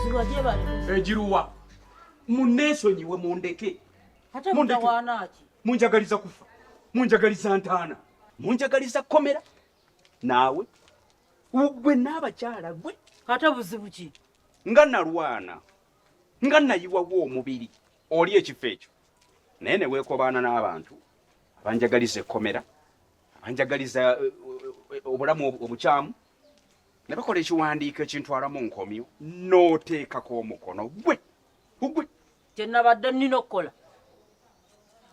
Ziwaje bale. Ejiruwa. Munesonyiwe mundeke. Hata mutawanaki. Munjagaliza kufa. Munjagaliza ntana. Munjagaliza komera. Nawe ugwe n'abakyala gwe hata buzibu ki nga nalwana nga nayiwa wo mubiri oli ekifo ekyo naye ne weekobaana n'abantu abanjagaliza ekkomera abanjagaliza obulamu obukyamu ne bakola ekiwandiiko ekintwala mu nkomyo n'oteekako omukono gwe kye nabadde nnina okukola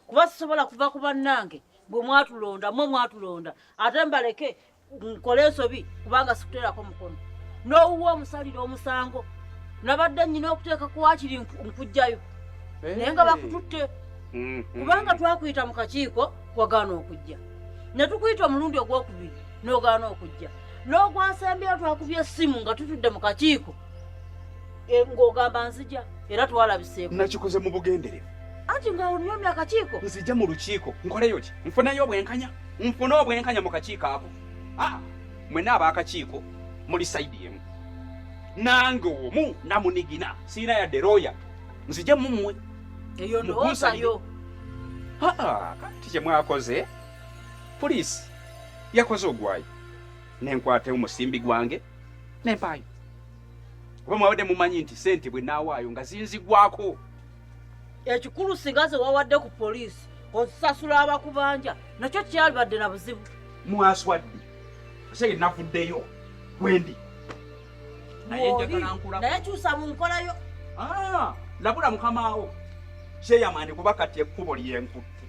kuba sisobola kuva ku bannange bwe mwatulonda mwatulonda ate mbaleke nkole ensobi kubanga sikuteerako mukono n'owuwa omusalira omusango nabadde nnina okuteeka ku waakiri nkujjayo naye nga bakututte kubanga twakuyita mu kakiiko wagaana okujja ne tukuyita omulundi ogwokubiri n'ogaana okujja n'ogwasembeyo twakubye essimu nga tutudde mu kakiiko ng'ogamba nzija era twalabiseeko nakikoze mu bugenderevu anti nga onyomya akakiiko nzija mu lukiiko nkoleyo ki nfuneyo obwenkanya nfune obwenkanya mu kakiiko ako mwena ab'akakiiko muli saidi emu nange omu namunigina siina yadde looya nzije mumwe eyo ndowoozayo kati kye mwakoze poliisi yakoze ogwayo nenkwate omusimbi gwange nempaayo oba mwawadde mumanyi nti sente bwe naawaayo nga zinzigwako ekikulu singa ze wawadde ku poliisi osasula abakubanja nakyo kyalibadde na buzibu mwaswadde ase navuddeyo wendi naye njagala nkula naye kyusa mu nkolayo labula mukamaawo kyeyamani kuba kati ekkubo lyenkutte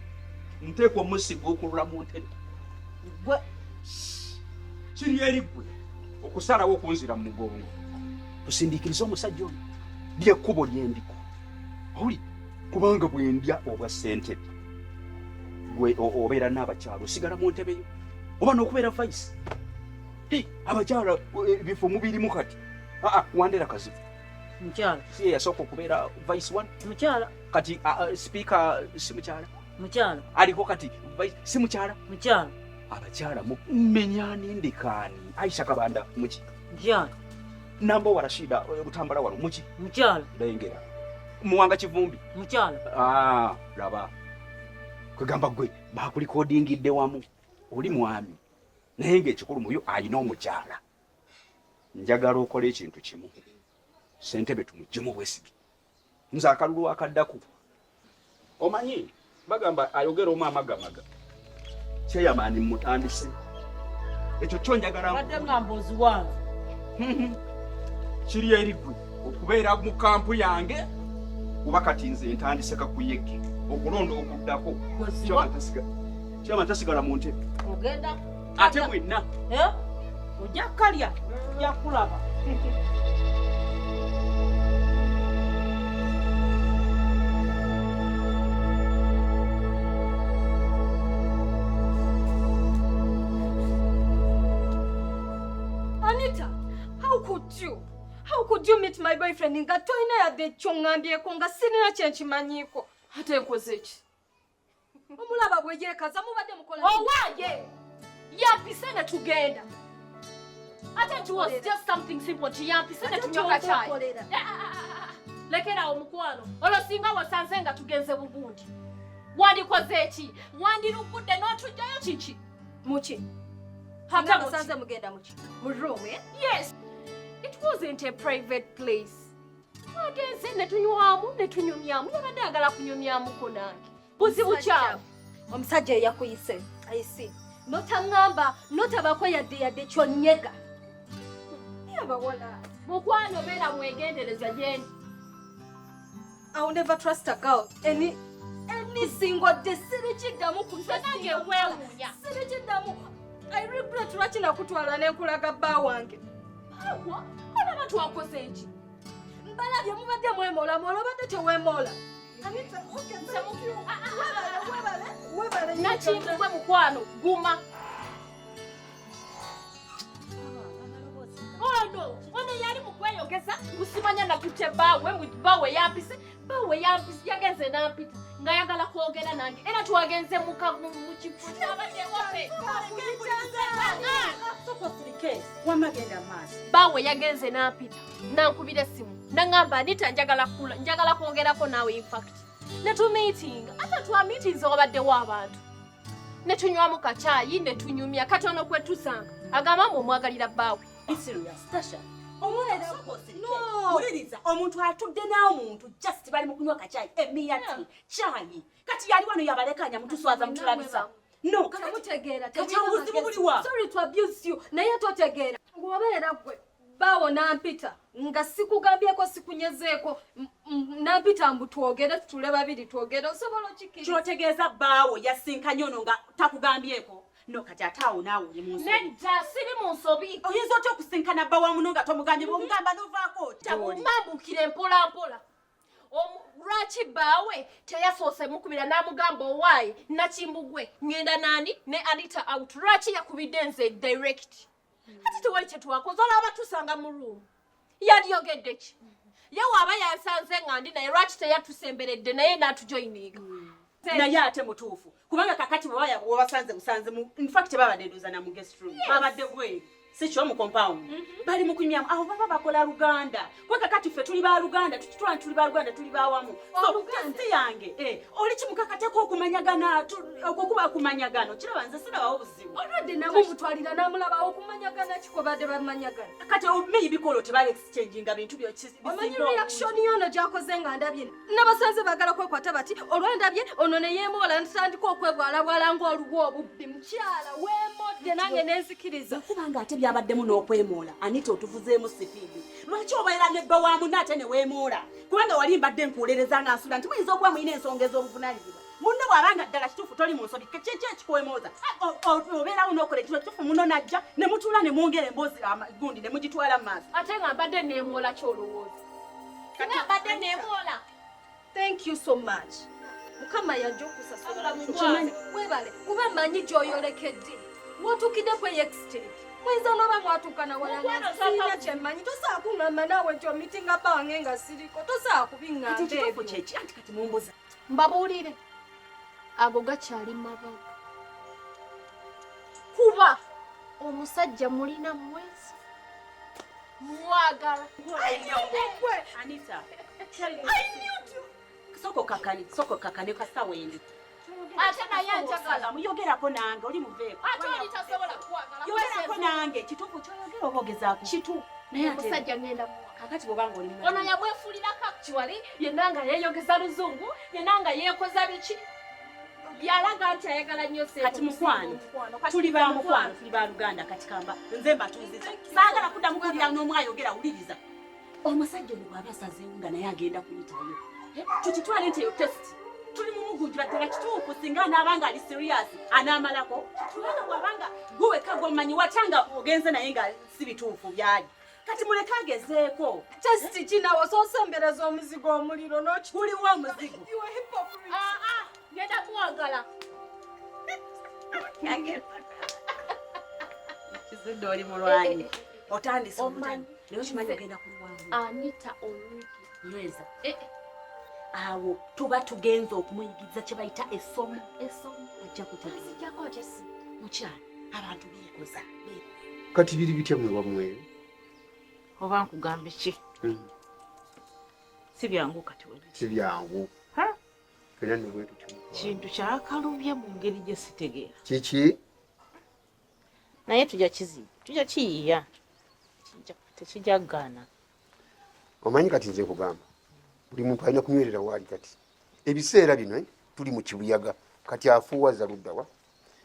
nteekwa omusigo okulula mu ntebe gwe kiri eri ggwe okusalawo okunzira mu mugongo tusindiikiriza omusajja oyo lyekkubo lyendiko owuli kubanga bwendya obwa ssentebe gwe obeera n'abakyalo osigala mu ntebe yo oba n'okubeera vice abakyala ebifo mubirimu kati wandera kazibu mukyala siye yasooka okubeera vice one mukyala kati speaker si mukyala mukyala aliko kati vice si mukyala mukyala abakyala mumenyani ndikaani Aisha Kabanda muki mukyala Nambo wa Rashida Butambala wano muki mukyala ndengera Muwanga Kivumbi mukyala laba kwegamba gwe bakulikodingidde wamu oli mwami naye ng'ekikulu muyo alina omukyala njagala okola ekintu kimu ssentebe tumuggyemu bwesige nze akalulu akaddaku omanyi bagamba ayogera omu amagamaga kyeyamaani mutandise ekyo kyo njagala badde ngambozi wange kiri eri ggwe okubeera mu kampu yange kuba kati nze ntandise kakuyege okulonda okuddako kyama tasigala mu ntebe ogenda ate mwenna ojja kalya ojja kulaba Anita, how could you meet my boyfriend nga toyina yadde kyongambyeko nga sirina kyenkimanyiko ate nkoze ki omulaba bwegyekaza mubadde mukola owaaye yampise ne tugenda ate it was just something simple nti yampise ne tunyoka kyayi lekerawo mukwano olwo singa wasanze nga tugenze bugundi wandikoze eki wandirugudde n'otujjayo kiki muki hata musanze mugenda muki mu room yes it wasn't a private place agenze ne tunywamu ne tunyumyamu yabadde agala kunyumyamuko nange buzibu kyamu omusajja eyakuyise ayisi notaŋŋamba notabako yadde kyonyega yabawala mukwano beera mwegendereza gyendi I will never trust a girl any single day sirikiddamu nange weewuunya sirikiddamu I regret lwaki nakutwala n'enkulaga bba wange awa olaba twakoze eki mbalabye mubadde mwemola mwolobadde teweemola nakimbugwe mukwano guma ono yali mukweyogeza gusimanya nakutte bawe yampise yagenze nampita nga yagala kwogera nange era twagenze mukifo kyabaddewope Wama genda maaso. Bawe yagenze n'ampita. Nankubira essimu. Nangamba Anita njagala kwongerako naawe in fact. Ne tu meeting. Ate twa meetings obaddewo abantu. Ne tunywamu kacaayi ne tunyumya katono kwe tusanga. Agamba omwagalira baawe. Be serious, Tasha. No. Uliriza omuntu atudde nawo muntu just bali mu kunywa kachai emiyati chai kati yali wano yabalekanya mutuswaza mutulabisa no Kamutegeera ubuzibu buliwa. Sorry to abuse you. Naye totegeera. Ngobeera gwe. Bawo nampita nga sikugambyeko sikunyezeeko nampita mbu twogere tutule babiri twogere osobola okikiriza. kyotegeeza baawo yasinkanye ono nga takugambyeko no kati ataawo naawe oli mu nsobi. Nedda siri mu nsobi. Oyinza otya okusinkana bba wamu no nga tomugambye bwomugamba novaako Mambukire mpola mpola. Lwaki baawe teyasoose mukubira n'amugamba owaaye Nakimbugwe ngenda nani ne Anita out. Lwaki yakubidde nze direct. Ati tewali kye twakoze olaba tusanga mu room. Yaliyogedde ki? Ye waaba yansanze nga ndi naye lwaki teyatusemberedde naye n'atujoyininga. naye ate mutuufu kubanga kakati webasanze busanze in fact babadde ndoza na mu guest room babadde bweru si kyo mu compound bali mu kunywamu aho baba bakola Luganda kwa kakati ffe tuli ba Luganda tuli ba Luganda tuli ba wamu so si yange oli kimukakateko okumanyagana okukuba kumanyagano kiraba nze sirabawo buzibu Already nabo mutwalira namulabawo kumanyagana kikobadde bamanyagana. kati omeyi bikolo tebali exchanginga bintu Omanyi reaction yono gyakoze nga ndabye. Nabasanze bagala kwekwata bati olwandabye ono ne yeemola ntandika okwebwalabwala ng'oluwa obubbi mukyala weemodde nange nenzikiriza. kubanga ate byabaddemu n'okwemoola Anita otuvuzeemu sipiidi lwaki obeera nebba wa munno ate ne weemoola kubanga wali mbadde nkuwolereza nga nsula nti muyinza okuba muyina ensonga ez'obuvunaanyizibwa munno bw'abanga ddala kituufu toli mu nsobi kyeki ekikwemooza obeerawo n'okola ekiro kituufu munno najja ne mutuula ne mwongera emboozi gundi ne mugitwala mu maaso Ate nga mbadde neemola ky'olowooza. Nga mbadde neemola. Thank you so much. Mukama yajja okusasula mu Kimanyi webale kuba manyi gy'oyolekedde. Watuukidde ku extent. Mwenza n'oba mwatukana walanga sirina kyemmanyi tosaa kuŋŋamba naawe nti omitinga bange nga siriko tosaa kubiŋŋamba kituufu ebyo. kyeki anti kati mumbuza Mbabuulire. Ago gakyali mabaga. Kuba omusajja mulina mwezi. Mwagala. Anita soko kakane kasawendi Ate naye njagala. muyogerako nange oli muveeko Ate oli tasobola kwagala. yogerako nange kituufu kyoyogera oba ogezaako Kitu. naye ate Omusajja ngenda muwaka. kakati bwobanga oli Ono yamwefuulirako actually yenna nga yeeyogeza luzungu yenna nga yeekoza biki yalaga nti ayagala nnyo sente. kati mukwano tuli ba mukwano tuli ba Luganda kati kamba nze mbatuuziza saagala kuddamu kuwulira n'omwayogera wuliriza omusajja ono bw'aba asazeewo nga naye agenda kuyitayo tukitwale nti eyo test tuli mu mugunjula ddala kituufu singa anaabanga ali serious anaamalako kubanga bw'abanga guweka gw'omanyi watanga ogenze naye nga si bituufu byali kati muleke agezeeko Testi kinawo soosembereza omuzigo omuliro kuliwo omuzigo Ngenda kuwagala. kizudde oli mulwanyi otandise Omanyi. naye okimanyi ogenda kulwanyi Anita oluugi. nyweza awo tuba tugenza okumuyigiza kye bayita essomo Essomo. ajja kutegeera Sijjako kyesi. mukyala abantu beekoza kati biri bitya mwe wamwe Oba nkugambe ki? Si byangu kati webi. si byangu Ha? era ne bwetu kyo Kintu kyakalubye mu ngeri gye sitegeera. kiki Naye tujja kiyiiya. Tekijaggaana. omanyi kati nze kugamba buli muntu alina kunywerera waali kati ebiseera bino tuli mu kibuyaga kati afuuwaza luddawa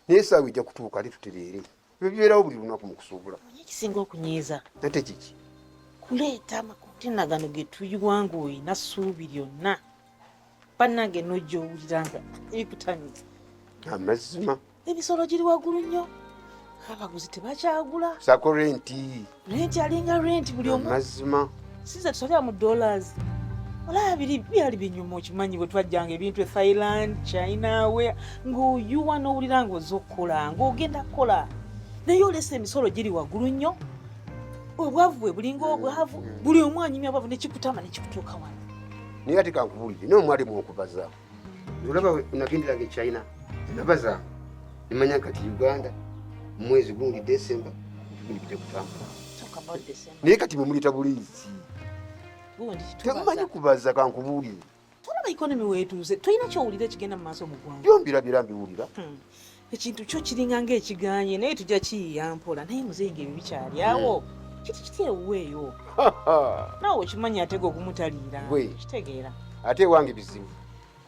naye saawa ejja kutuuka ate tutereere ebyo bibeerawo buli lunaku mu kusuubula Ekisinga okunyiiza nate kiki kuleeta amakontena gano ge tuyiwa ng'olina ssuubi lyonna. Bannange n'ojja owulira nga ebikutanyiza. amazima Emisolo giri waggulu nnyo. Abaguzi tebakyagula. sako renti Renti alinga renti buli omu. amazima Sinze tusalira mu dollars. Olaba byali binyuma okimanyi bwe twajjanga ebintu e Thailand, China, where ng'oyuwa n'owulira ng'oza okukola ng'ogenda kukola. Naye olesa emisolo giri waggulu nnyo. Obwavu bwe bulinga obwavu. Buli omu anyumya obwavu ne kikutama ne kikutuuka wano. naye ate kankubuulire naye omwalimu okubaza olaba nagenderanga e China nabaza nemanya kati Uganda mwezi gundi December bide kutambula Talk about December. naye kati bwemuleta buliisi Gundi temumanyi kubaza kankubuulire tulaba economy weetuuze tulina kyowulira ekigenda mu maaso mu ggwanga. byombirabira mbiwulira Ekintu kyo kiringa ng'ekiganye naye tujja kiyiya mpola naye muzenga ebyo bikyali awo kiti kiteewuweeyo naawe okimanyi ate gwe ogumutaliira Gwe. kitegeera ate ewange bizibu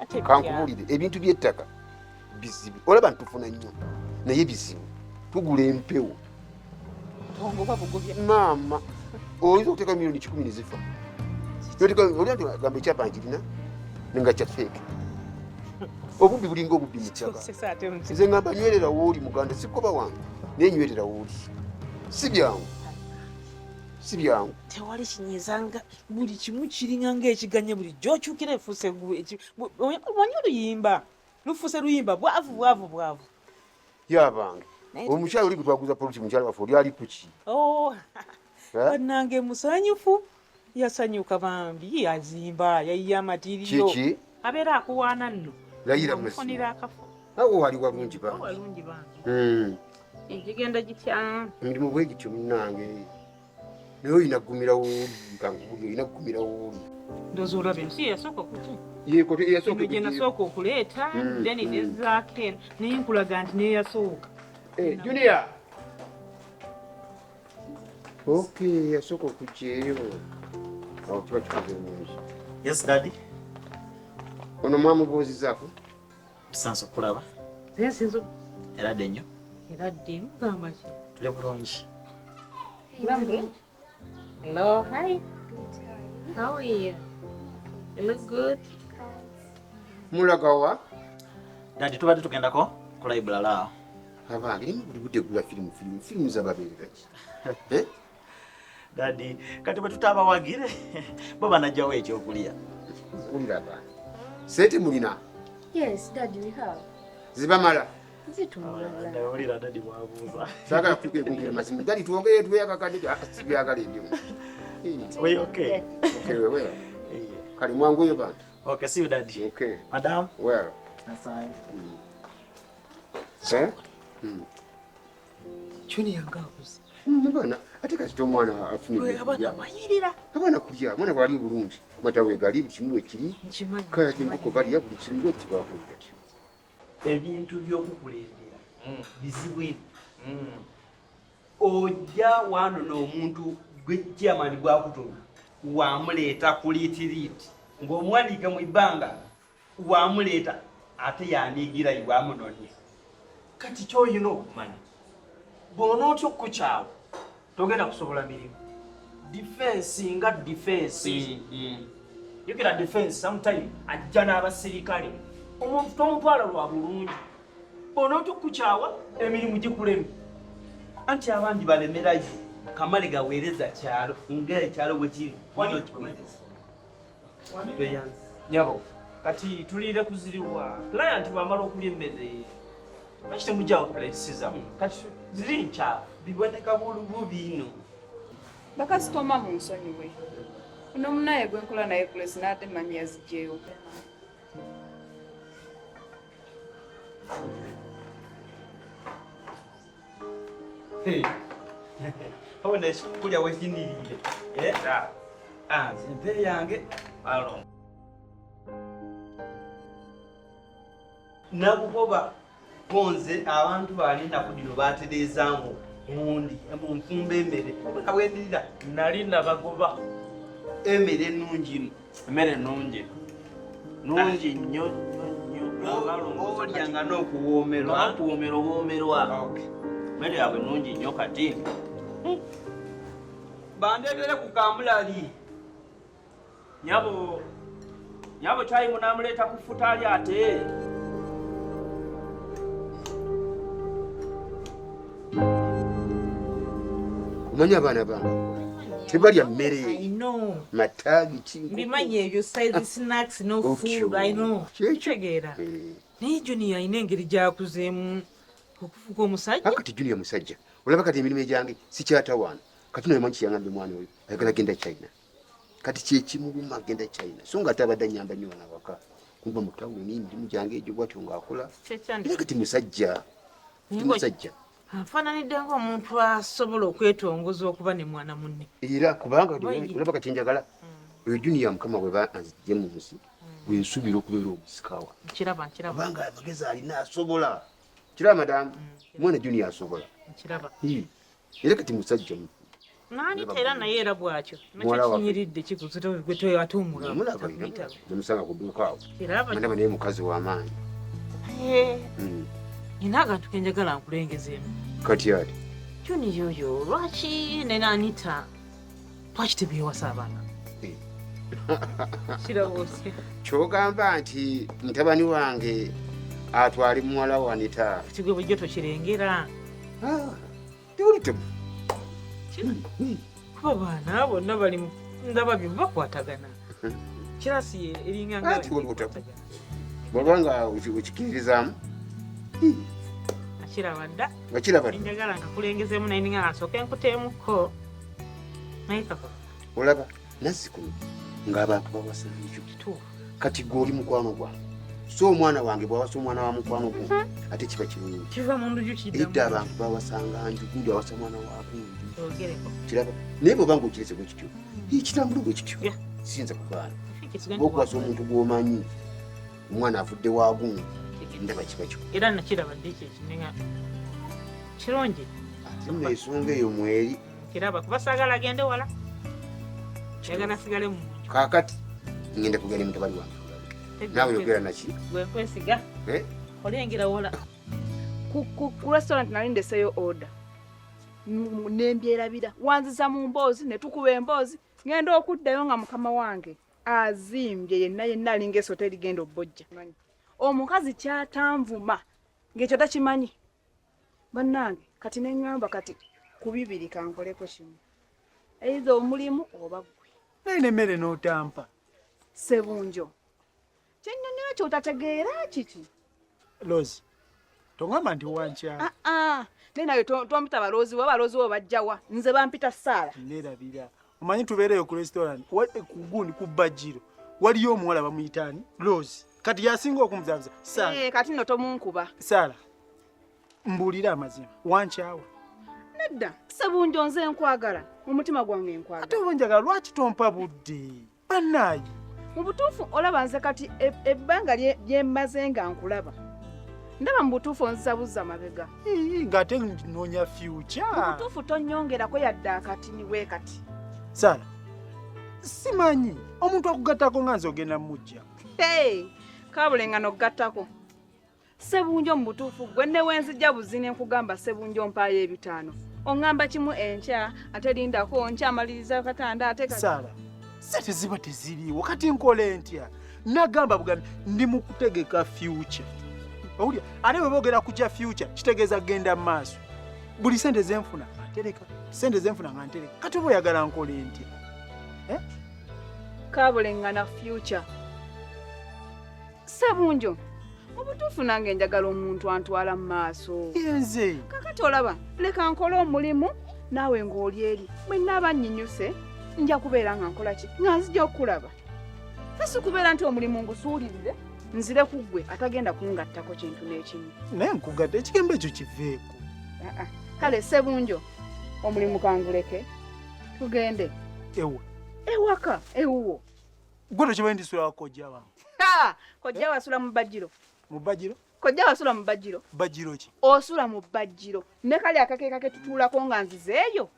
ate kankubuulire ebintu by'ettaka bizibu olaba ntufuna nnyo naye bizibu tugula empewo tongoba bugobya maama oyinza okuteeka miliyoni 10 nezifa gamba ekyapa nkirina nenga kya feeke obubbi bulinga obubbi mu ttaka Sesa ate muziki. nze ngamba nywerera wooli muganda sikoba wange naye nywerera wooli si byangu si byangu tewali kinyizanga buli kimu kiringa ng'ekiganye bulijjo okyukira efuuse omanyi oluyimba lufuuse luyimba bwavu yabange Naye omukyalo oli gwe twaguza polisi mukyalo waffe oli ali kuki bannange musanyufu yasanyuka bambi yazimba yayiya amatiiriyo kiki abeera akuwaana nno layira mufunira akafo awo wali walungi bange walungi bange egigenda gitya emirimu bwe gityo munnange naye olina kugumira wooli kankubuli olina kugumira wooli ndoozi olaba ensi yasooka kuki yasooka gye nasooka okuleeta then nezaako eno naye nkulaga nti naye yasooka Junior. Okay, yasooka okujjaeyo awo kiba kikoze mungi Yes, Daddy. ono mwamubuuzizaako Tusanze okulaba. ensinzo Era ddennyo. era dde mugamba ki Tuli bulungi. hello hi how are you you look good mulagawa Daddy, tubadde tugendako ku library awo. abange limu buli budde gula firimu zababeerera ki Daddy, kati bwe tutaabawagire bo banajjawo ekyokulya. ulira abaana sente mulina Yes, Daddy, we have. zibamala Ndawulira Daddy bwabuuza. saagala kutukekungira mazima dali twongere tubeeyakakadde sibyagala ebyo We okay? wewe kali mwanguyo bantu Okay, see you, Daddy. okay Madam. well That's fine. Junior ngaabuze abaana ate kasita omwana afune abaana bayirira abaana kulya mwana bwali bulungi mata wegali kimu ekiri nkimanyi kaya kinkoko balya buli kimu ekibakulira ebintu by'okukulembera bizibu ojja wanona omuntu gwe chairman gwakutuma wamuleeta ku liitiriiti ng'omuwandiike mu ibbanga wamuleeta ate yaniigirayo wamunonye kati kyoyina okumanya bw'onootya okukukyawa togenda kusobola mirimu defense nga defense yogera defense sometime ajja n'abasirikale omuntu tomutwala lwa bulungi bw'onootya okukukyawa emirimu gikulemu anti abangi balemerayo kamale gaweereza kyalo ng'ekyalo bwe kiri nyabo kati tuliire kuziriwa client bwamala okulya emmere lwaki temujjawo kuleesiza kati ziri nkyafu biboneka bubi ino bakasitoma mu nsonyiwe uno munaye gwenkola naye kulesi n'ate manyi yazigyeyo obona ekikulya wekiniriire nze empeere yange alo nabugoba bonze abantu balinaku dino batereezaamu mundi munfumba emmere abwendirira nali nabagoba emmere ennungi emmere nungi nungi nnyo olyanga n'okuwoomerwa emmere yaabwe nungi nnyo kati bandeetere ku kamulali nyabo kyayi munamuleeta ku futa ali ate omanyi abaana bange tebalya mmere mataagi mbimanyi ebyo size snacks no food I know kitegeera naye Junior ayina engeri gyakuzeemu okufuuka omusajja akati Junior musajja olaba kati emirimu egyange sikyatawaana kati nomanyi kiyangambye mwana oyo ayagala genda China kati kyekimuluma agenda China so nga ate abadde anyamba nnyo wana waka kumba mu tawuni emirimu gyange egyo bwatyo ng'akola era kati musajja musajja Afaananidde ng'omuntu asobola okwetongoza okuba ne mwana munne. Era kubanga olaba kati njagala oyo Junior mukama bwe bazije mu nsi bwensubira okubeera omusikawa. Nkiraba. Kubanga amagezi alina asobola. Kiraba madamu mwana Junior asobola. Nkiraba. Era kati musajja mu. Nani tera naye era bw'atyo. Nakyo kinyiridde kikuzito gwe tweyatuumula. Mulaba ina. Namusanga ku dduuka awo. Kiraba. Mandaba naye mukazi w'amaanyi. Nina akantu ke njagala nkulengezeemu. Kati ati. Junior oyo lwaki ne Anita lwaki tebyewasa abaana? Kirabose. Kyogamba nti mutabani wange atwali muwala wa Anita. Kigwe bujjo tokirengera. Tiwulite. Kuba baana bonna bali ndaba bye bakwatagana. Kirasi eringa nga bw'obanga ukikiririzaamu. Akiraba dda. Akiraba dda. Njagala nkakulengezeemu naye ninga nsooke nkuteemuko. Naye kako. Olaba nazzikuno ng'abantu bawasana ekyo kituufu. Kati gw'oli mukwano gwange. So omwana wange bw'awasa omwana wa mukwano gwo ate kiba kirungi. Kiva mu nduju kiddamu. Edda abantu bawasanga nju gundi awasa mwana wa gundi. Ogereko. Kiraba naye bw'obanga okirese bwe kityo kitambula bwe kityo siyinza kugaana. Bw'okuwasa omuntu gw'omanyi omwana avudde wa gundi ndaba kiba kyo. Era nakiraba dde ekyo ekinenga kirungi. Nno ensonga eyo mweri. Kiraba kuba saagala agende wala. Yagala asigale mu nju. Kaakati ngenda kugenda mutabani wange. Naawe yogera naki? Gwe nkwesiga. Olengera wola. Ku restaurant nali ndeseyo order. Nembyerabira wanziza mu mboozi ne tukuba emboozi ngenda okuddayo nga mukama wange azimbye yenna alinga esoteri genda obbojja. Omukazi kyatanvuma ng'ekyo takimanyi. Bannange kati neŋŋamba kati ku bibiri kankoleko kimu. Eiza omulimu oba ggwe. Naye n'emmere n'otampa. Sebunjo. Kyennyonnyola ky'otategeera kiki? Lozi, tongamba nti wankyawa. Naye nawe tompita baloozi bo, baloozi bo bajjawa. Nze bampita Saala. Neerabira. Omanyi tubeereyo ku restaurant, ku gundi ku Bajiro. Waliyo omuwala bamuyita ani? Lozi. Kati yasinga okumuzaabuza. Saala. Kati nno tomunkuba. Saala, mbuulira amazima. Wankyawa. Nedda, Sebunjo nze nkwagala. Mu mutima gwange nkwagala. Ate oba njagala lwaki tompa budde? Bannaayi. Mu butuufu olaba nze kati ebbanga lye mmaze nga nkulaba. Ndaba mu butuufu onzabuzza mabega. Ng'ate noonya future. Mu butuufu tonnyongerako yadde akatini we kati. Saala, simanyi omuntu akugattako nga nze ogenda mujja. Kaabulengano okugattako. Sebunjo mu butuufu gwe ne wenzijja buzine nkugamba Sebunjo mpaayo 5. Oŋŋamba kimu enkya ate lindako nkyamaliriza katanda ate kati. Saala, sente ziba teziriiwo kati nkole ntya? Nagamba bugambi ndi mu kutegeka future. Owulya ate bwe boogera kujja future kitegeeza genda mu maaso. Buli sente zenfuna ntereka. Sente zenfuna nga ntereka. Kati oba oyagala nkole ntya? Kaabulengana future. Sebunjo. Obutuufu nange njagala omuntu antwala mu maaso. Yenze. Kakati olaba, leka nkole omulimu naawe ng'oli eri. Bwe nnaaba nnyinyuse nja kubeera nga nkola ki? Nga nzija okulaba. Si kubeera nti omulimu ngusuulirire nzire ku ggwe atagenda kungattako kintu n'ekimu. Naye nkugadde ekigembo ekyo kiveeko. Kale Sebunjo, omulimu kanguleke tugende. Ewaka ewuwo. Gwe tokimanyi ndi sula wa kojja wange. Kojja wasula mu Bajiro. Mu Bajiro? Kojja wasula mu Bajiro. Bajiro ki? Osula mu Bajiro. Ne kali akakeeka ke tutuulako nga nzizeeyo.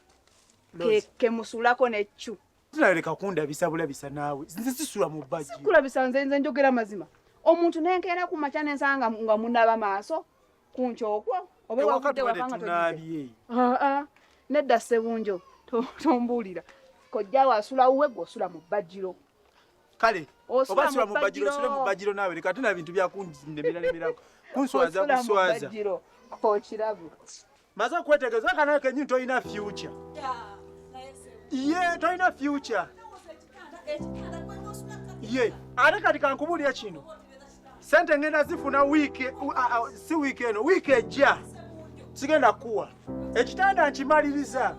Ke musulako n'eccu. Tunaleka kundabisa bulabisa naawe. Nze sisula mu Bajiro. Sikulabisa nze njogera mazima. Omuntu nenkeera ku makya n'ensanga nga munaba maaso ku nkyokwo. Oba wakudde wakanga tunabye. Nedda Sebunjo tombuulira. Kojja wasula uwe gw'osula mu Bajiro. Kale oba sula mu Bajiro sula mu Bajiro naawe leka tuna bintu bya kundemeralemerako kunswaza kuswaza okirabu maza kwetegeza kana kenyi toyina future toyina future ate kati kankubulira kino sente ngenda zifuna wiiki si wiiki eno wiiki ejja sigenda kuwa ekitanda nkimaliriza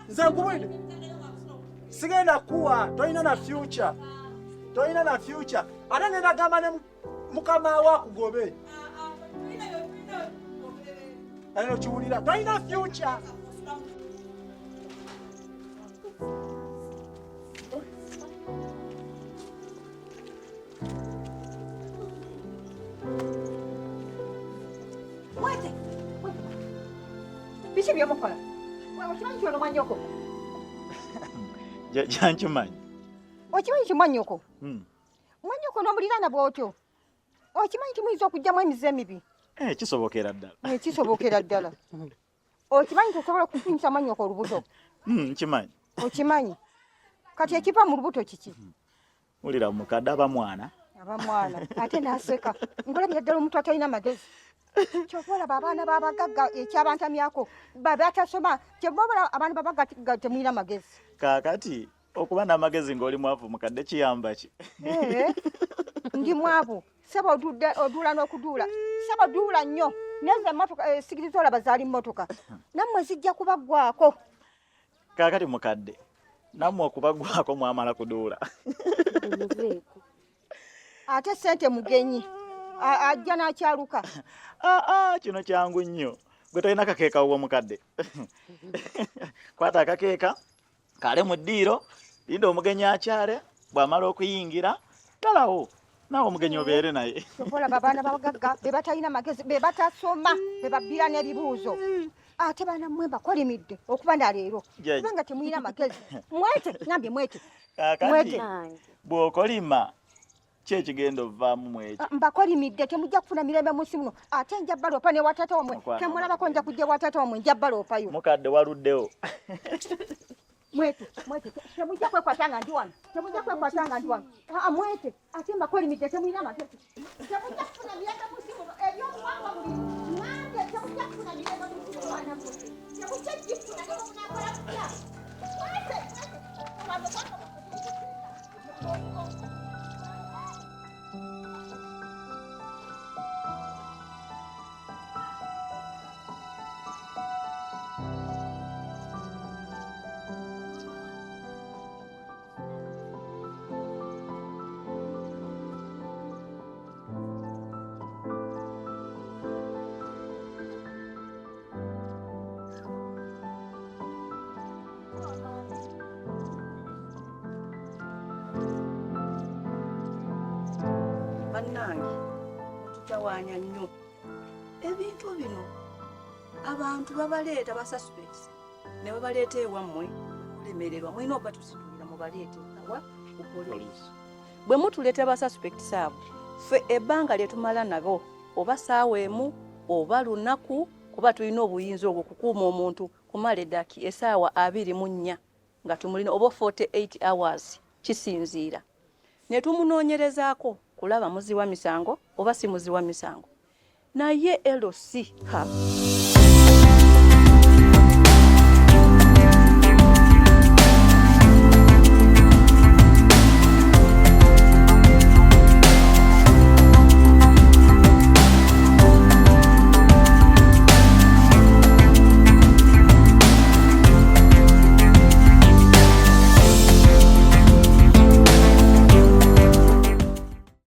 nze nkubulire sigenda kuwa toyina na future toyina na future ate ngenda gamba ne mukama wa kugobe Alino kiwulira talina future. Mwete. Biki byomukola? Okimanyi kyono mwanyoko? Jankimanyi. Okimanyi kimwanyoko? Mwanyoko n'omuliraana bw'otyo. Okimanyi kimuyinza okugyamu emize emibi? Kisobokera ddala. Kisobokera ddala. Okimanyi tosobola kufunyisa manyoko olubuto? Nkimanyi. Okimanyi? Kati ekiva mu lubuto kiki? Wulira mukadde aba mwana. Aba mwana. Ate n'aseka. Ngolabira ddala omuntu atalina magezi. Kyobola abaana babagagga ekyabantamyako babatasoma kyobola abaana babagga temulina magezi. Kaakati okuba n'amagezi ng'oli mwavu mukadde kiyamba ki? Ndi mwavu. Saba oduula n'okuduula. Saba duula nnyo. Neze emmotoka sigirizola bazaali mmotoka. Nammwe zijja kubaggwako. Kaakati mukadde. Nammwe okubaggwako mwamala kuduula. Ate sente mugenyi. Ajja n'akyaluka. Kino kyangu nnyo. Gwe tolina kakeeka wuwo mukadde. Kwata akakeeka, kale mu ddiiro, linda omugenyi akyale, bw'amala okuyingira, galawo. Naawe omugenyi obeere naye. Tobola babaana babagagga be batalina magezi be batasoma be babbira n'ebibuuzo. Ate baana mmwe bakolimidde okuba na leero. Kubanga temulina magezi. Mwete, ngambye mwete. Mwete. Bw'okolima ki ekigenda ovaamu mwekyo? Mbakolimidde temujja kufuna mirembe mu nsi muno. Ate nja baloopa ne watata wamwe. Temulabako nja kujja watata wamwe nja baloopayo. Mukadde waluddewo. Mwete, temujja kwekwatanga ndi wano. Temujja kwekwatanga ndi wano. Mwete, ate mbakolimidde temulina magezi. Temujja kufuna mirembe mu nsi muno. Ebyobuwangwa buli nange temujja kufuna mirembe mu nsi muno. Temujja kifuna ne munakola kutya. Mwete. Bannange tutawanya nnyo ebintu bino abantu babaleeta basuspects ne babaleeta ewammwe kulemererwa mulina obatusidulira mubaleete awa ku poliisi bwe mutuleeta basuspects abo ffe ebbanga lyetumala nabo oba saawa emu oba lunaku kuba tulina obuyinza obwo kukuuma omuntu kumala eddaki essaawa 24 nga tumulina oba 48 hours kisinziira ne tumunoonyerezaako kulaba muzi wa misango oba si muzi wa misango naye LC